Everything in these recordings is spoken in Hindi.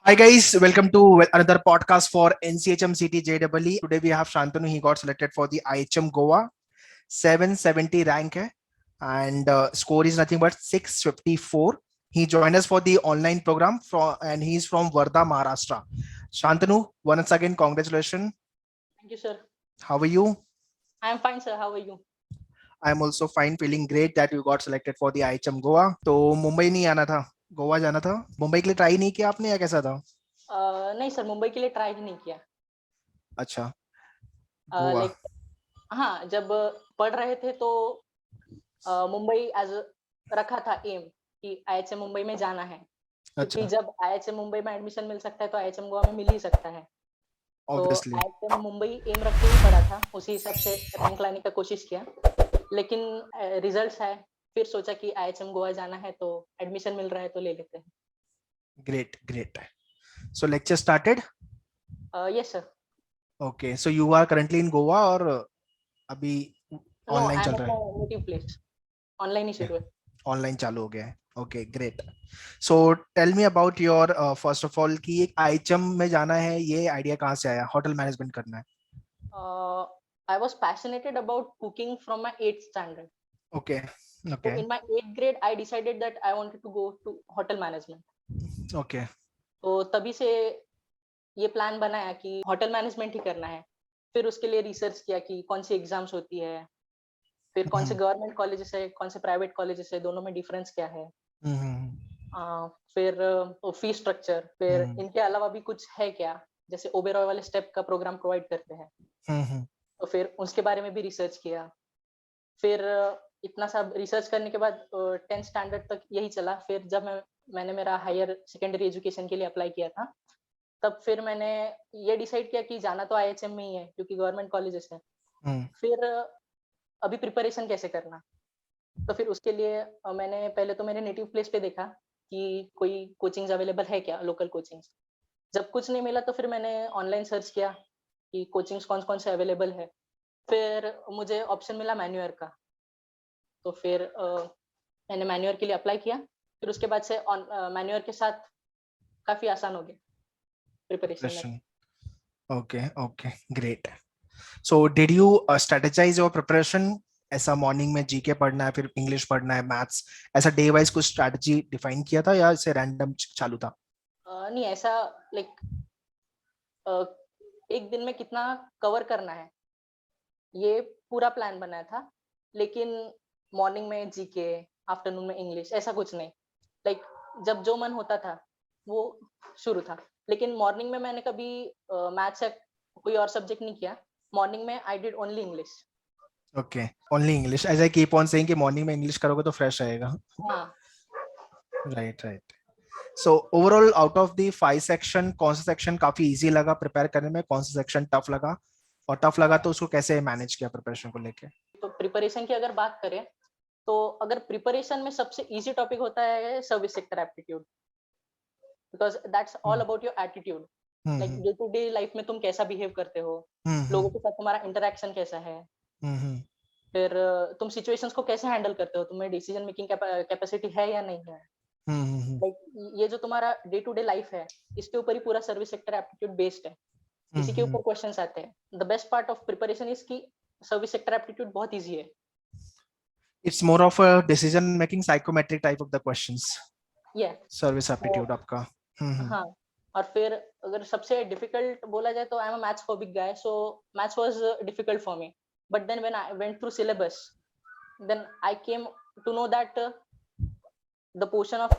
Hi guys, welcome to another podcast for NCHM CT JEE. Today we have Shantanu. He got selected for the IHM Goa. 770 rank hai, and score is nothing but 654. He joined us for the online program and he's from Wardha, Maharashtra. Shantanu, once again, congratulations. Thank you, sir. How are you? I am fine, sir. How are you? I'm also fine, feeling great that you got selected for the IHM Goa. तो मुंबई नहीं आना था, गोवा जाना था. मुंबई के लिए ट्राई नहीं किया आपने या कैसा था? नहीं सर, मुंबई के लिए ट्राई ही नहीं किया। अच्छा, गोवा. लाइक हाँ, जब पढ़ रहे थे तो मुंबई एज रखा था एम कि आईएचएम मुंबई में जाना है, क्योंकि अच्छा, जब आईएचएम मुंबई में एडमिशन मिल सकता है तो आईएचएम गोवा में मिल ही सकता है। तो ऑब्वियसली. आईएचएम मुंबई एम रख के ही पढ़ा था, उसी हिसाब से रैंक लाने का कोशिश किया। लेकिन रिजल्ट्स है, फिर सोचा कि आईएचएम गोवा जाना है तो एडमिशन मिल रहा है तो ले लेते हैं। Great, great. So lecture started. Yes sir. Okay, so you are currently in Goa और अभी नो, ऑनलाइन आई एम चल एट रहा है? My native place. ऑनलाइन ही शुरू है। ऑनलाइन चालू हो गया है. Okay, great. So tell me about your first of all कि एक आईएचएम में जाना है, ये आइडिया कहाँ से आया? होटल मैनेजमेंट करना है. I was passionate about cooking from my 8th standard. Okay, So okay, in my 8th grade, I decided that I wanted to go to hotel management. Okay. तो तभी से ये प्लान बनाया कि होटल मैनेजमेंट ही करना है। फिर उसके लिए रिसर्च किया कि कौन सी एग्जाम्स होती है, फिर कौन से गवर्नमेंट कॉलेजेस है, कौन से प्राइवेट कॉलेजेस है, दोनों में डिफरेंस क्या है। फिर फी स्ट्रक्चर, फिर इनके अलावा भी कुछ है क्या, जैसे ओबेरॉय वाले स्टेप का प्रोग्राम प्रोवाइड करते हैं, तो फिर उसके बारे में भी रिसर्च किया। फिर इतना सब रिसर्च करने के बाद 10th स्टैंडर्ड तक यही चला। फिर जब मैंने मेरा हायर सेकेंडरी एजुकेशन के लिए अप्लाई किया था, तब फिर मैंने ये डिसाइड किया कि जाना तो आईएचएम में ही है क्योंकि गवर्नमेंट कॉलेजेस है। फिर अभी प्रिपरेशन कैसे करना, तो फिर उसके लिए मैंने पहले तो मेरे नेटिव प्लेस पे देखा कि कोई कोचिंग्स अवेलेबल है क्या, लोकल कोचिंग्स। जब कुछ नहीं मिला तो फिर मैंने ऑनलाइन सर्च किया कि कोचिंग्स कौन कौन से अवेलेबल है। फिर मुझे ऑप्शन मिला मैन्यूअर का, तो फिर मैंने मैन्यूअर के लिए अप्लाई किया। फिर उसके बाद से मैन्यूअर के साथ काफी आसान हो गया प्रिपरेशन में। Okay, okay, great. So did you strategise your preparation? ऐसा मॉर्निंग में जीके पढ़ना है, फिर इंग्लिश पढ़ना है, मैथ्स, ऐसा डे वाइज कुछ स्ट्रेटजी डिफाइन किया था या इसे रैंडम चालू था? नहीं, ऐसा लाइक एक दिन में कितना कवर करना है, ये पूरा प्लान बनाया था। लेकिन मॉर्निंग में जीके, आफ्टरनून में इंग्लिश, ऐसा कुछ नहीं। लाइक जब जो मन होता था वो शुरू था। लेकिन मॉर्निंग में मैंने कभी मैथ्स या कोई और सब्जेक्ट नहीं किया। मॉर्निंग में I did only English. Okay, only English. As I keep on saying कि मॉर्निंग में इंग्लिश करोगे तो फ्रेश रहेगा. हाँ। Right, right. So overall out of the 5 section, कौन सा सेक्शन काफी इजी लगा प्रिपेयर करने में? कौन सा सेक्शन टफ लगा? और टफ लगा तो उसको कैसे मैनेज किया प्रिपरेशन को लेके? तो प्रिपरेशन की अगर बात करें, तो अगर प्रिपरेशन में सबसे इजी टॉपिक होता है service sector aptitude, because that's all about your attitude. Like day to day life में तुम कैसा बिहेव करते हो, लोगों के साथ तुम्हारा इंटरेक्शन कैसा है, फिर तुम सिचुएशंस को कैसे हैंडल करते हो, तुम्हें डिसीजन मेकिंग कैपेसिटी है या नहीं है। लाइक ये जो तुम्हारा डे टू डे लाइफ है, इसके ऊपर ही पूरा सर्विस सेक्टर एप्टीट्यूड बेस्ड है। इसी के ऊपर क्वेश्चंस आते हैं। The best part of preparation is कि सर्विस सेक्टर एप्टीट्यूड बहुत इजी है। It's more of a decision making psychometric type of the questions. ये सर्विस एप्टीट्यूड आपका. हाँ। और फिर अगर सबसे डिफिकल्ट बोला जाए तो I am a maths phobic guy, so maths was difficult for me. But then when I went through syllabus, then I came to know that the portion of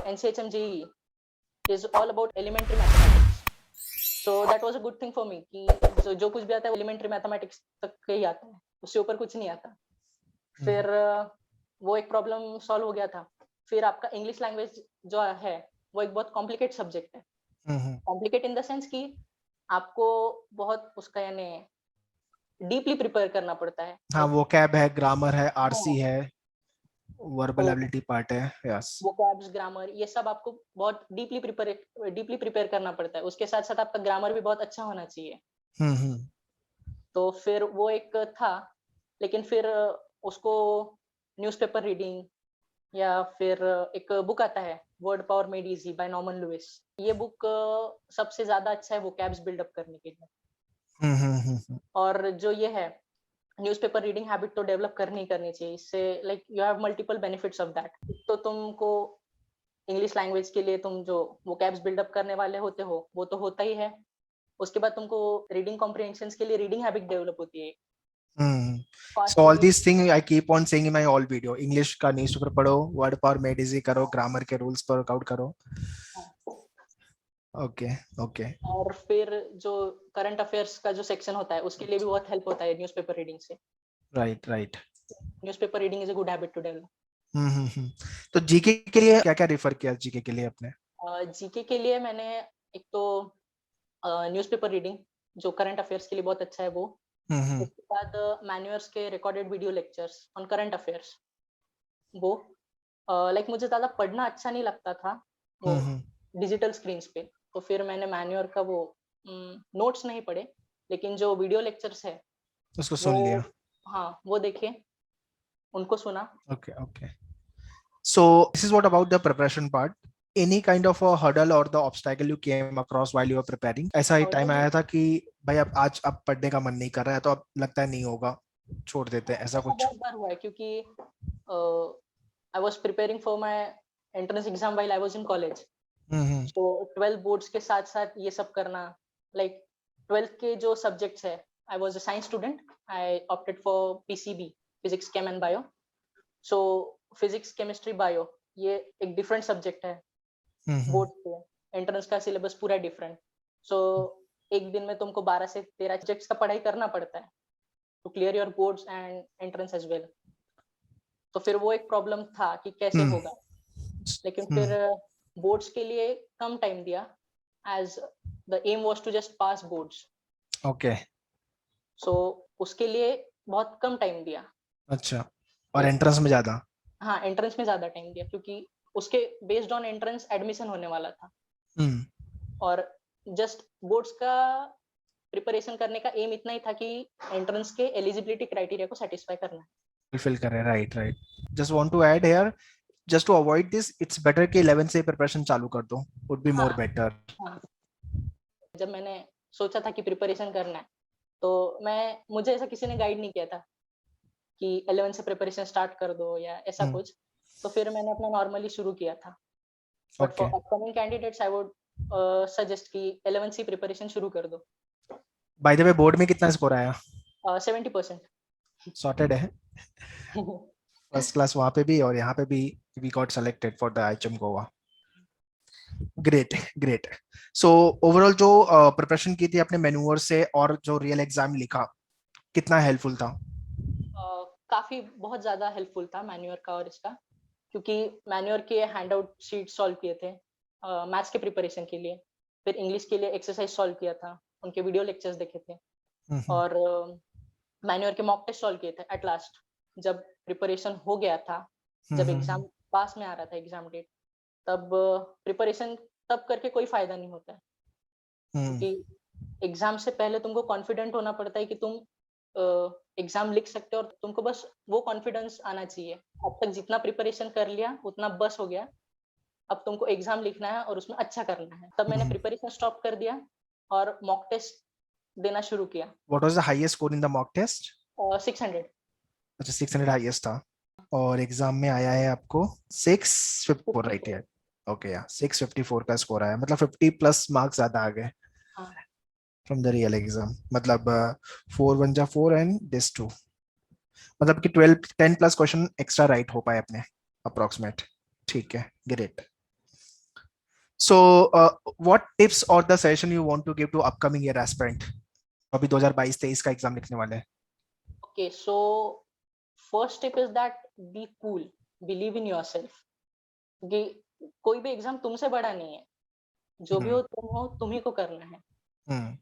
NCHM JEE is all about elementary mathematics. So that was a good thing for me कि जो कुछ भी आता है elementary mathematics तक ही आता है, उससे ऊपर कुछ नहीं आता। फिर वो एक प्रॉब्लम सॉल्व हो गया था। फिर आपका इंग्लिश लैंग्वेज जो है वो एक बहुत कॉम्प्लिकेट सब्जेक्ट है। कॉम्प्लिकेट इन द सेंस कि आपको बहुत उसका यानी डीपली प्रिपेयर करना पड़ता है। हाँ, वो कैब है, ग्रामर है, आरसी हाँ, है, वर्बल एबिलिटी पार्ट है. यस. वोकैब्स, ग्रामर, ये सब आपको बहुत डीपली प्रिपेयर करना पड़ता है। उसके साथ साथ आपका ग्रामर भी बहुत अच्छा होना चाहिए। तो फिर वो एक था। लेकिन फिर उसको न्यूज़पेपर रीडिंग या फिर एक बुक आता है word power made easy by Norman Lewis. ये बुक सबसे ज्यादा अच्छा है वोकैब्स बिल्डअप करने के लिए। और जो ये है न्यूज़पेपर रीडिंग हैबिट तो डेवलप करनी ही करनी चाहिए। इससे like you have multiple benefits of that. तो तुमको इंग्लिश लैंग्वेज के लिए तुम जो वोकैब्स बिल्डअप करने वाले होते हो वो तो होता ही है। उसके बाद तुमको रीडिंग कॉम्प्रिहेंशन के लिए रीडिंग हैबिट डेवलप होती है। So all these things I keep on saying in my all video. English का न्यूज़पेपर पढ़ो, वर्ड पावर मेड इजी करो, ग्रामर के रूल्स पर वर्कआउट करो। Okay okay. और फिर जो करंट अफेयर्स का जो सेक्शन होता है उसके लिए भी बहुत हेल्प होता है न्यूज़पेपर रीडिंग से। Right right. Newspaper reading is a good habit to develop. तो जीके के लिए क्या क्या रेफर किया जीके के लिए अपने? जीके के लिए मैंने एक तो न्यूज़पेपर रीडिंग जो करंट अफेयर्स के लिए बहुत अच्छा है वो। उसके बाद मैन्यूअर्स के recorded video lectures on current affairs वो। लाइक मुझे ज्यादा पढ़ना अच्छा नहीं लगता था वो डिजिटल स्क्रीन पे, तो फिर मैंने मैन्यूअर का वो नोट्स नहीं पढ़े लेकिन जो वीडियो लेक्चर्स है उसको सुन लिया। हाँ वो देखे, उनको सुना। Okay okay. So this is what about the preparation part. Any kind of a hurdle or the obstacle you came across while you were preparing? ऐसा ही टाइम आया था कि भाई अब पढ़ने का मन नहीं कर रहा है तो अब लगता है नहीं होगा, छोड़ देते हैं, ऐसा कुछ? बहुत बार हुआ है क्योंकि I was preparing for my entrance exam while I was in college. तो 12 बोर्ड्स के साथ साथ ये सब करना, लाइक 12th के जो सब्जेक्ट्स है, I was a science student, I opted for PCB, physics came and bio. So physics chemistry bio ये एक डिफरेंट सब्जेक्ट है बोर्ड पे, एंट्रेंस का सिलेबस पूरा डिफरेंट। सो एक दिन में तुमको 12 से 13 सब्जेक्ट्स का पढ़ाई करना पड़ता है to clear your boards and entrance as well. तो फिर वो एक प्रॉब्लम था कि कैसे होगा, लेकिन फिर बोर्ड्स के लिए कम टाइम दिया as the aim was to just pass boards. Okay. So उसके लिए बहुत कम टाइम दिया। अच्छा, और एंट्रेंस में ज्यादा? हाँ एंट्रेंस में ज्यादा टाइम दिया क्योंकि उसके बेस्ड ऑन एंट्रेंस एडमिशन होने वाला था। और जस्ट बोर्ड्स का प्रिपरेशन करने का एम इतना ही था कि एंट्रेंस के एलिजिबिलिटी क्राइटेरिया को सेटिस्फाई करना है, फुलफिल कर रहे हैं। Right right. Just want to add here, just to avoid this, it's better कि 11 से प्रिपरेशन चालू कर दो, वुड बी मोर बेटर। हाँ। जब मैंने सोचा था कि प्रिपरेशन करना है तो मुझे ऐसा किसी ने गाइड नहीं किया था कि 11 से प्रिपरेशन स्टार्ट कर दो या ऐसा कुछ। तो फिर मैंने अपना नॉर्मली शुरू किया था। But for upcoming candidates I would suggest कि 11 से प्रिपरेशन शुरू कर दो। बाय द वे बोर्ड में कितना स्कोर आया? 70%। सॉर्टेड है। फर्स्ट क्लास वहां पे भी और यहाँ पे भी, we got selected for the IHM Goa. Great great. So overall जो प्रिपरेशन की थी अपने मैन्यूअर से और जो रियल एग्जाम लिखा, कितना हेल्पफुल था? काफी बहुत ज्यादा हेल्पफुल था मैन्यूअर का और इसका, क्योंकि मैन्यूअर के हैंडआउट शीट सॉल्व किए थे मैथ्स के प्रिपरेशन के लिए, फिर इंग्लिश के लिए एक्सरसाइज सॉल्व किया था, उनके वीडियो लेक्चर्स देखे थे, और मैन्यूअर के मॉक टेस्ट सॉल्व किए थे। एट लास्ट जब प्रिपरेशन हो गया था, जब एग्जाम पास में आ रहा था एग्जाम डेट, तब प्रिपरेशन तब करके कोई फायदा नहीं होता है, क्योंकि एग्जाम से पहले तुमको कॉन्फिडेंट होना पड़ता है कि तुम एग्जाम लिख सकते हो, और तुमको बस वो कॉन्फिडेंस आना चाहिए। अब तक जितना प्रिपरेशन कर लिया उतना बस हो गया, अब तुमको एग्जाम लिखना है और उसमें अच्छा करना है। तब मैंने प्रिपरेशन स्टॉप कर दिया और मॉक टेस्ट देना शुरू किया। What was the highest score in the mock test? 600। अच्छा, 600 हाईएस्ट था। और एग्जाम में आया है आपको 654, राइट है? ओके या 654 का स्कोर आया, मतलब 50 प्लस मार्क्स ज्यादा आ गए फ्रॉम द रियल एग्जाम। मतलब 4 1 जा 4 एंड दिस 2, मतलब कि 10 प्लस क्वेश्चन एक्स्ट्रा राइट हो पाए अपने अप्रोक्सीमेट। ठीक है, ग्रेट। सो व्हाट टिप्स और the suggestion you want to give to upcoming year aspirant, अभी 2022-23 का एग्जाम लिखने वाले हैं? Okay, so first tip is that be cool, believe in yourself, क्योंकि कोई भी एग्जाम तुमसे बड़ा नहीं है, जो भी हो तुम ही को करना है।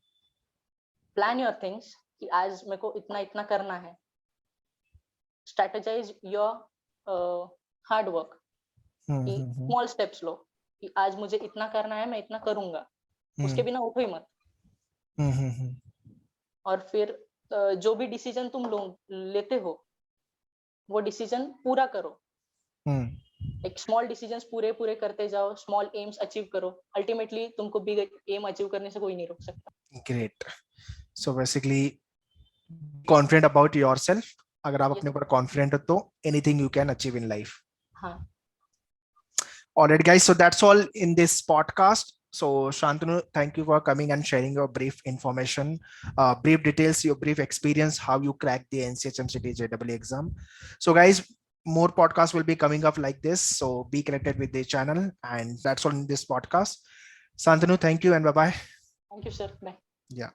प्लान योर थिंग्स कि आज मेरे को इतना इतना करना है, स्ट्रेटेजाइज योर हार्ड वर्क, कि स्मॉल स्टेप्स लो कि आज मुझे इतना करना है, मैं इतना करूंगा, उसके बिना उठो ही मत। और फिर जो भी डिसीजन तुम लेते हो वो डिसीजन पूरा करो, एक स्मॉल डिसीजंस पूरे करते जाओ, स्मॉल एम्स अचीव करो, अल्टीमेटली तुमको बिग एम अचीव करने से कोई नहीं रोक सकता। Great. So basically confident about yourself, अगर आप अपने ऊपर कॉन्फिडेंट हो तो anything you can achieve in life. हाँ। Alright, guys. So that's all in this podcast. So Shantanu, thank you for coming and sharing your brief information, brief details, your brief experience, how you cracked the NCHMCT JEE exam. So guys, more podcasts will be coming up like this. So be connected with the channel, and that's all in this podcast. Shantanu, thank you and bye-bye. Thank you, sir. Bye. Yeah.